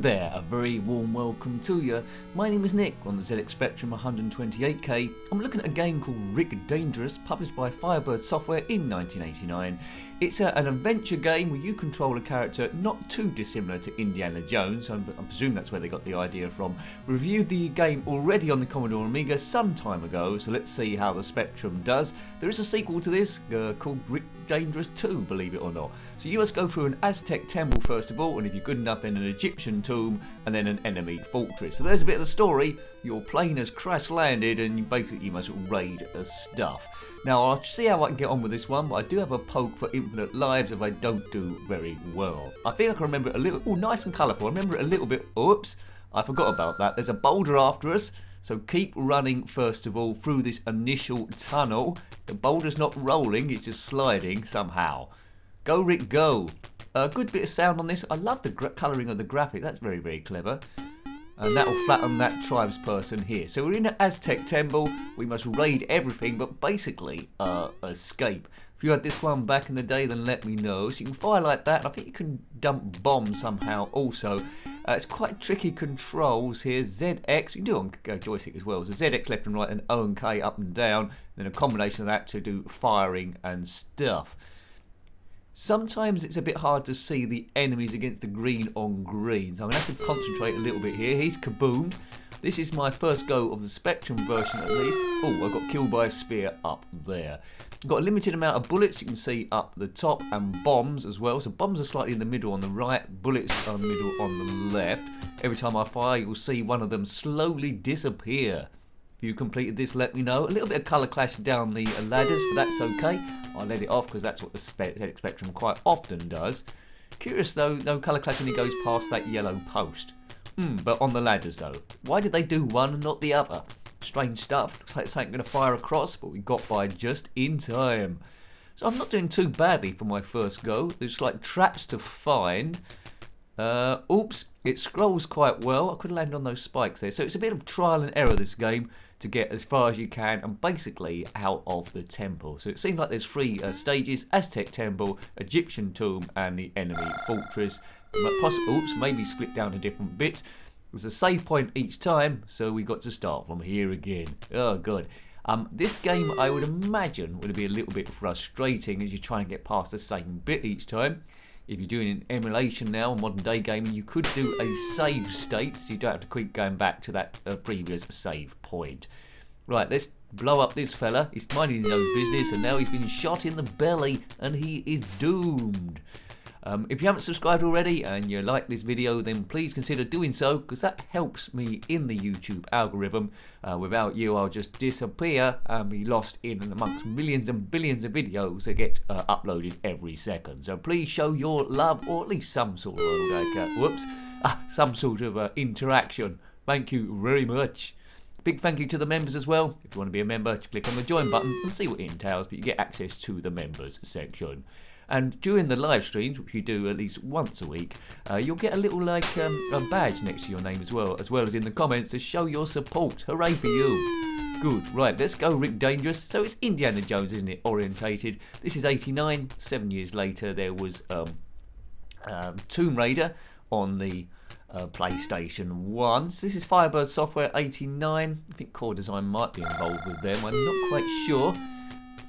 there, a very warm welcome to you. My name is Nick on the ZXspectrum 128K. I'm looking at a game called Rick Dangerous, published by Firebird Software in 1989. It's an adventure game where you control a character not too dissimilar to Indiana Jones. I presume that's where they got the idea from. Reviewed the game already on the Commodore Amiga some time ago, so let's see how the Spectrum does. There is a sequel to this called Rick Dangerous 2, believe it or not. So you must go through an Aztec temple first of all, and if you're good enough then an Egyptian tomb, and then an enemy fortress. So there's a bit of the story. Your plane has crash landed and you basically must raid stuff. Now I'll see how I can get on with this one, but I do have a poke for infinite lives if I don't do very well. I think I can remember it a little, oh nice and colourful, I remember it a little bit, oops, I forgot about that. There's a boulder after us, so keep running first of all through this initial tunnel. The boulder's not rolling, it's just sliding somehow. Go Rick, go. A good bit of sound on this. I love the colouring of the graphic, that's very, very clever. And that will flatten that tribesperson here. So we're in an Aztec temple, we must raid everything, but basically escape. If you had this one back in the day, then let me know. So you can fire like that, and I think you can dump bombs somehow also. It's quite tricky controls here. ZX, you can do it on joystick as well. So ZX left and right, and O and K up and down, and then a combination of that to do firing and stuff. Sometimes it's a bit hard to see the enemies against the green on green, so I'm going to have to concentrate a little bit here. He's kaboomed. This is my first go of the Spectrum version at least. Oh, I got killed by a spear up there. I've got a limited amount of bullets, you can see up the top, and bombs as well. So bombs are slightly in the middle on the right, bullets are in the middle on the left. Every time I fire, you'll see one of them slowly disappear. If you completed this, let me know. A little bit of colour clash down the ladders, but that's okay. I'll let it off because that's what the ZXspectrum quite often does. Curious though, no colour clash when he goes past that yellow post. But on the ladders though, why did they do one and not the other? Strange stuff. Looks like it's ain't going to fire across, but we got by just in time. So I'm not doing too badly for my first go. There's like traps to find. Oops, it scrolls quite well. I could land on those spikes there. So it's a bit of trial and error this game to get as far as you can and basically out of the temple. So it seems like there's three stages: Aztec temple, Egyptian tomb, and the enemy fortress. Oops, maybe split down to different bits. There's a save point each time, so we got to start from here again. Oh god. This game I would imagine would be a little bit frustrating as you try and get past the same bit each time. If you're doing an emulation now, modern day gaming, you could do a save state, so you don't have to keep going back to that previous save point. Right, let's blow up this fella. He's minding his own business, and now he's been shot in the belly, and he is doomed. If you haven't subscribed already and you like this video, then please consider doing so, because that helps me in the YouTube algorithm. Without you, I'll just disappear and be lost in and amongst millions and billions of videos that get uploaded every second. So please show your love, or at least some sort of some sort of interaction. Thank you very much. Big thank you to the members as well. If you want to be a member, just click on the join button and see what it entails, but you get access to the members section. And during the live streams, which you do at least once a week, you'll get a little a badge next to your name as well as in the comments to show your support. Hooray for you. Good, right, let's go Rick Dangerous. So it's Indiana Jones, isn't it, orientated. This is 89, 7 years later there was Tomb Raider on the PlayStation 1. So this is Firebird Software 89. I think Core Design might be involved with them, I'm not quite sure.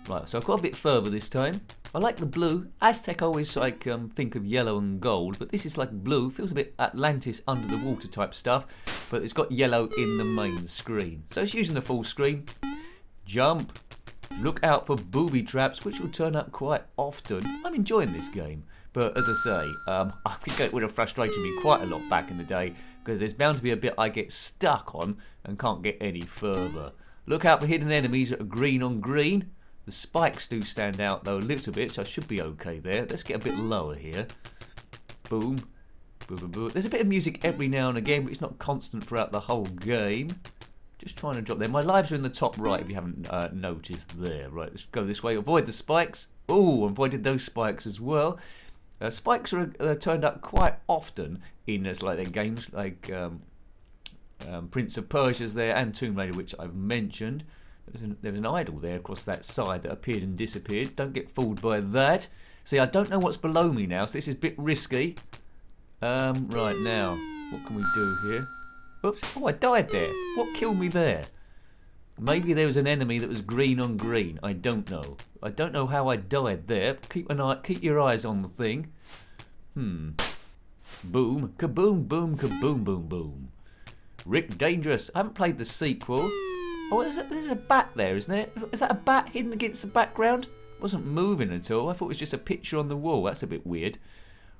Right, so I've got a bit further this time. I like the blue. Aztec I always think of yellow and gold, but this is like blue. Feels a bit Atlantis under the water type stuff, but it's got yellow in the main screen. So it's using the full screen. Jump. Look out for booby traps, which will turn up quite often. I'm enjoying this game, but as I say, I think it would have frustrated me quite a lot back in the day, because there's bound to be a bit I get stuck on and can't get any further. Look out for hidden enemies that are green on green. The spikes do stand out though a little bit, so I should be okay there. Let's get a bit lower here. Boom. Boom, boom, boom. There's a bit of music every now and again, but it's not constant throughout the whole game. Just trying to drop there. My lives are in the top right if you haven't noticed there. Right, let's go this way. Avoid the spikes. Oh, avoided those spikes as well. Spikes are turned up quite often in like games like Prince of Persia's there and Tomb Raider, which I've mentioned. There's an idol there across that side that appeared and disappeared. Don't get fooled by that. See, I don't know what's below me now, so this is a bit risky. Right now. What can we do here? Oops. Oh, I died there. What killed me there? Maybe there was an enemy that was green on green. I don't know. I don't know how I died there. Keep your eyes on the thing. Boom. Kaboom, boom, kaboom, boom, boom. Rick Dangerous. I haven't played the sequel. Oh, there's a bat there, isn't there? Is that a bat hidden against the background? It wasn't moving at all. I thought it was just a picture on the wall. That's a bit weird.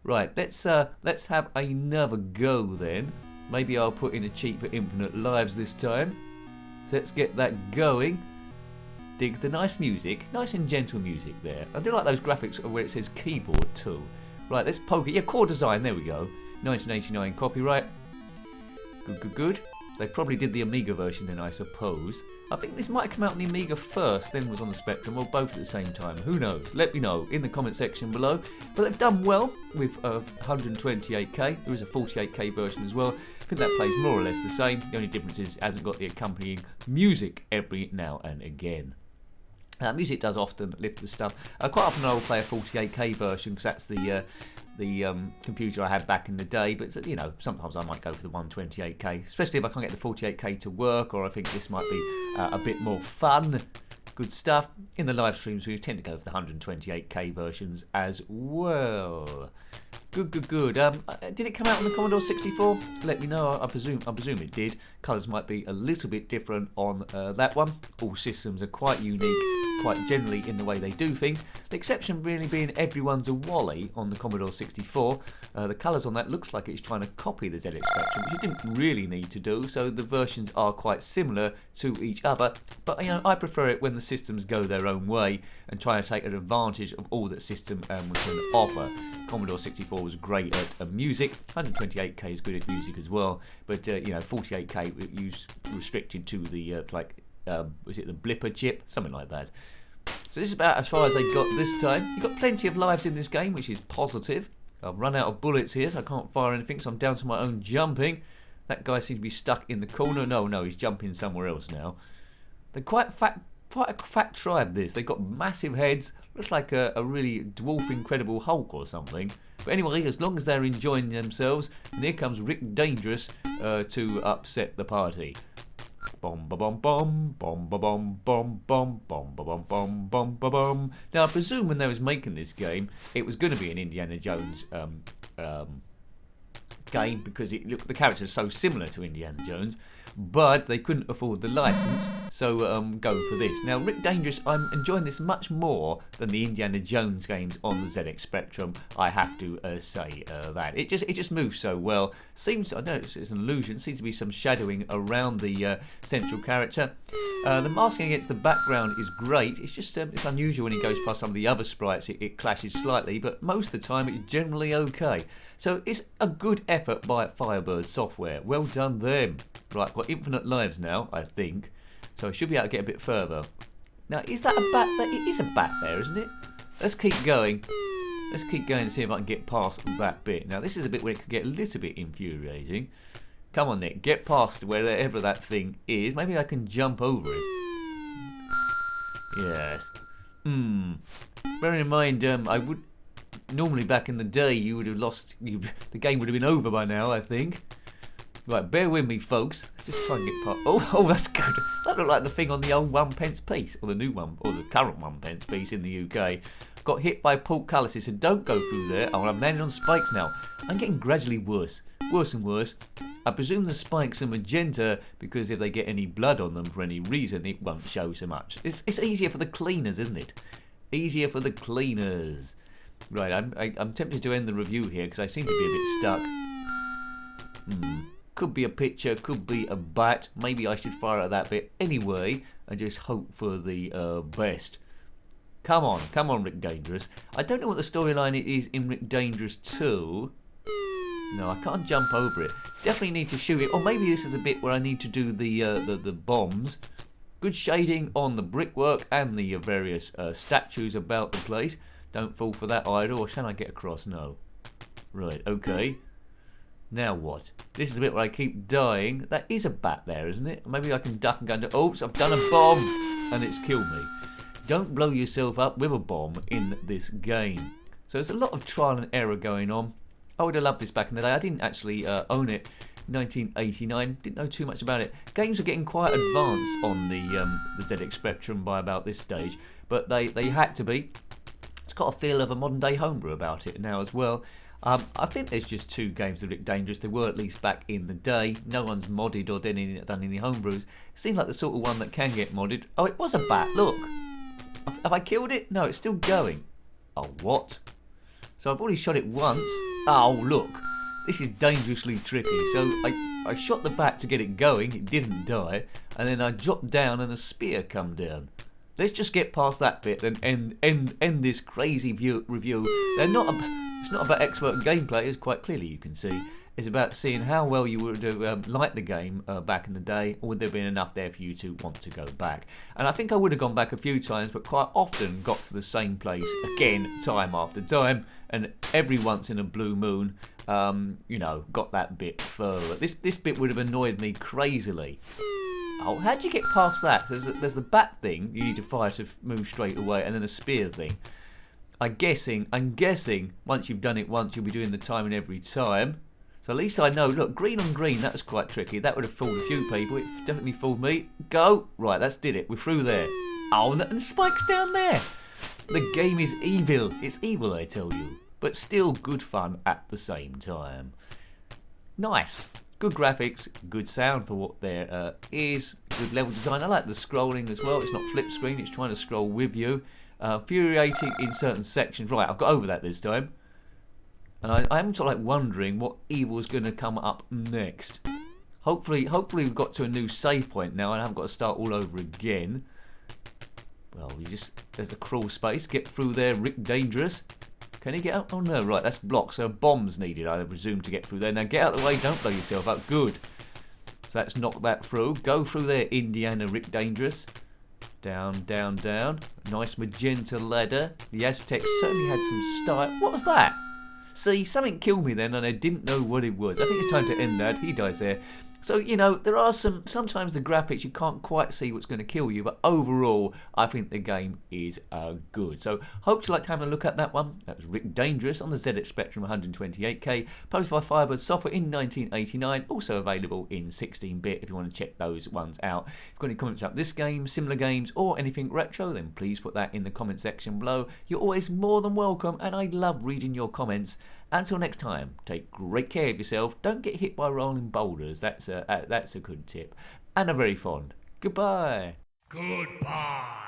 Right, let's have another go then. Maybe I'll put in a cheat for infinite lives this time. Let's get that going. Dig the nice music. Nice and gentle music there. I do like those graphics where it says keyboard too. Right, let's poke it. Yeah, core design. There we go. 1989 copyright. Good, good, good. They probably did the Amiga version then, I suppose. I think this might have come out on the Amiga first, then was on the Spectrum, or both at the same time. Who knows? Let me know in the comment section below. But they've done well with 128K. There is a 48K version as well. I think that plays more or less the same. The only difference is it hasn't got the accompanying music every now and again. Music does often lift the stuff. Quite often I will play a 48K version because that's the computer I had back in the day, but you know, sometimes I might go for the 128K, especially if I can't get the 48K to work, or I think this might be a bit more fun. Good stuff. In the live streams we tend to go for the 128K versions as well. Good, good, good. Did it come out on the Commodore 64? Let me know. I presume it did. Colours might be a little bit different on that one. All systems are quite unique, quite generally in the way they do things. The exception really being everyone's a Wally on the Commodore 64. The colours on that looks like it's trying to copy the ZXspectrum, which it didn't really need to do, so the versions are quite similar to each other. But you know, I prefer it when the systems go their own way and try to take advantage of all that system can offer. Commodore 64 was great at music. 128K is good at music as well, but you know, 48K it restricted to the was it the blipper chip, something like that. So this is about as far as they got this time. You've got plenty of lives in this game, which is positive. I've run out of bullets here, so I can't fire anything, so I'm down to my own jumping. That guy seems to be stuck in the corner. No, he's jumping somewhere else now. They're quite a fat tribe, this. They've got massive heads. Looks like a really dwarf Incredible Hulk or something. But anyway, as long as they're enjoying themselves, and here comes Rick Dangerous to upset the party. Bom ba bom bom bom ba bom bom bom bom ba bom bom bom ba bom. Now I presume when they was making this game, it was going to be an Indiana Jones game because the characters are so similar to Indiana Jones, but they couldn't afford the license, so go for this. Now Rick Dangerous, I'm enjoying this much more than the Indiana Jones games on the ZXspectrum. I have to say that it just moves so well. Seems, I know it's an illusion. Seems to be some shadowing around the central character. The masking against the background is great. It's just it's unusual when he goes past some of the other sprites. It clashes slightly, but most of the time it's generally okay. So it's a good effort by Firebird Software. Well done them. Right, got infinite lives now, I think. So I should be able to get a bit further. Now, is that a bat there? It is a bat there, isn't it? Let's keep going. Let's keep going and see if I can get past that bit. Now, this is a bit where it could get a little bit infuriating. Come on, Nick, get past wherever that thing is. Maybe I can jump over it. Yes. Bearing in mind, I would... Normally, back in the day, you would have lost... the game would have been over by now, I think. Right, bear with me, folks. Let's just try and get past... Oh, that's good. That looked like the thing on the old 1p piece, or the new one, or the current 1p piece in the UK. Got hit by portcullises, so don't go through there. Oh, I'm landing on spikes now. I'm getting gradually worse. Worse and worse. I presume the spikes are magenta because if they get any blood on them for any reason, it won't show so much. It's easier for the cleaners, isn't it? Easier for the cleaners. Right, I'm tempted to end the review here because I seem to be a bit stuck. Could be a picture, could be a bat. Maybe I should fire at that bit anyway and just hope for the best. Come on, Rick Dangerous. I don't know what the storyline is in Rick Dangerous 2. No, I can't jump over it. Definitely need to shoot it. Or maybe this is a bit where I need to do the bombs. Good shading on the brickwork and the various statues about the place. Don't fall for that either. Or shall I get across? No. Right, okay. Now what? This is the bit where I keep dying. That is a bat there, isn't it? Maybe I can duck and go into... Oops, I've done a bomb and it's killed me. Don't blow yourself up with a bomb in this game. So there's a lot of trial and error going on. I would have loved this back in the day. I didn't actually own it in 1989. Didn't know too much about it. Games were getting quite advanced on the ZXspectrum by about this stage, but they had to be. It's got a feel of a modern day homebrew about it now as well. I think there's just 2 games of Rick Dangerous. They were at least back in the day. No one's modded or done any homebrews. It seems like the sort of one that can get modded. Oh, it was a bat. Look. Have I killed it? No, it's still going. Oh, what? So I've already shot it once. Oh, look. This is dangerously tricky. So I shot the bat to get it going. It didn't die. And then I dropped down and a spear come down. Let's just get past that bit and end this crazy review. It's not about expert gameplay, as quite clearly you can see. It's about seeing how well you would have liked the game back in the day, or would there have been enough there for you to want to go back. And I think I would have gone back a few times, but quite often got to the same place again, time after time, and every once in a blue moon, you know, got that bit further. This bit would have annoyed me crazily. Oh, how'd you get past that? There's the bat thing you need to fire to move straight away, and then a spear thing. I'm guessing once you've done it once, you'll be doing the timing every time. So at least I know. Look, green on green, that was quite tricky. That would have fooled a few people. It definitely fooled me. Go. Right, that's did it. We're through there. Oh, and the spike's down there. The game is evil. It's evil, I tell you. But still good fun at the same time. Nice. Good graphics, good sound for what there is. Good level design. I like the scrolling as well. It's not flip screen. It's trying to scroll with you. Infuriating in certain sections. Right, I've got over that this time. And I'm sort of like wondering what evil is going to come up next. Hopefully we've got to a new save point now and I haven't got to start all over again. Well, there's a crawl space. Get through there, Rick Dangerous. Can he get up? Oh no, right, that's blocked. So bombs needed, I presume, to get through there. Now get out of the way, don't blow yourself up. Good. So that's knocked that through. Go through there, Indiana Rick Dangerous. Down, down, down. Nice magenta ladder. The Aztecs certainly had some style. What was that? See, something killed me then and I didn't know what it was. I think it's time to end that. He dies there. So, you know, there are sometimes the graphics, you can't quite see what's going to kill you, but overall, I think the game is good. So, hope you liked having a look at that one. That was Rick Dangerous on the ZXspectrum 128K, published by Firebird Software in 1989, also available in 16-bit if you want to check those ones out. If you've got any comments about this game, similar games, or anything retro, then please put that in the comment section below. You're always more than welcome, and I love reading your comments. Until next time, take great care of yourself. Don't get hit by rolling boulders. That's a good tip. And a very fond goodbye. Goodbye.